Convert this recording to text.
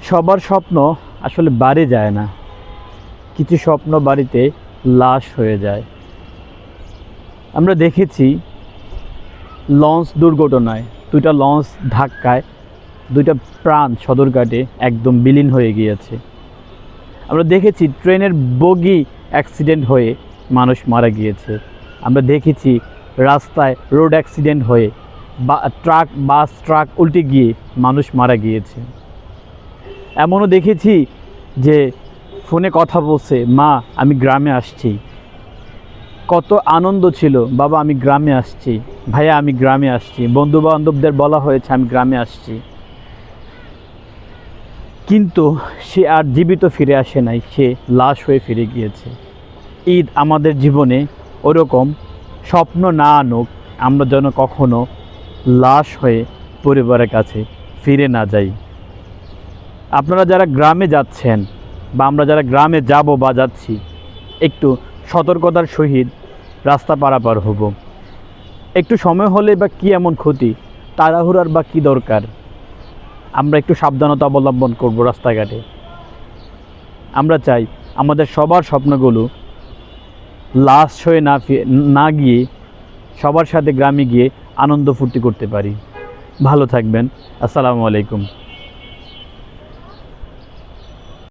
সবার স্বপ্ন আসলে বাড়ি যায় না, কিছু স্বপ্ন বাড়িতে লাশ হয়ে যায়। আমরা দেখেছি লঞ্চ দুর্ঘটনায় দুইটা লঞ্চ ধাক্কায় দুইটা প্রাণ সদরঘাটে একদম বিলীন হয়ে গিয়েছে। আমরা দেখেছি ট্রেনের বগি অ্যাক্সিডেন্ট হয়ে মানুষ মারা গিয়েছে। আমরা দেখেছি রাস্তায় রোড অ্যাক্সিডেন্ট হয়ে বাস ট্রাক উল্টে গিয়ে মানুষ মারা গিয়েছে। এমনও দেখেছি যে ফোনে কথা বলছে, মা আমি গ্রামে আসছি, কত আনন্দ ছিল, বাবা আমি গ্রামে আসছি, ভাইয়া আমি গ্রামে আসছি, বন্ধু বান্ধবদের বলা হয়েছে আমি গ্রামে আসছি, কিন্তু সে আর জীবিত ফিরে আসে নাই, সে লাশ হয়ে ফিরে গিয়েছে। ঈদ আমাদের জীবনে ওরকম স্বপ্ন না আনুক, আমরা যেন কখনো লাশ হয়ে পরিবারের কাছে ফিরে না যাই। আপনারা যারা গ্রামে যাচ্ছেন বা আমরা যারা গ্রামে যাব বা যাচ্ছি, একটু সতর্কতার সহিত রাস্তা পারাপার হব। একটু সময় হলে বা কী এমন ক্ষতি, তাড়াহুড়ার বা কী দরকার, আমরা একটু সাবধানতা অবলম্বন করব রাস্তাঘাটে। আমরা চাই আমাদের সবার স্বপ্নগুলো লাশ হয়ে না গিয়ে সবার সাথে গ্রামে গিয়ে আনন্দ ফুর্তি করতে পারি। ভালো থাকবেন। আসসালামু আলাইকুম।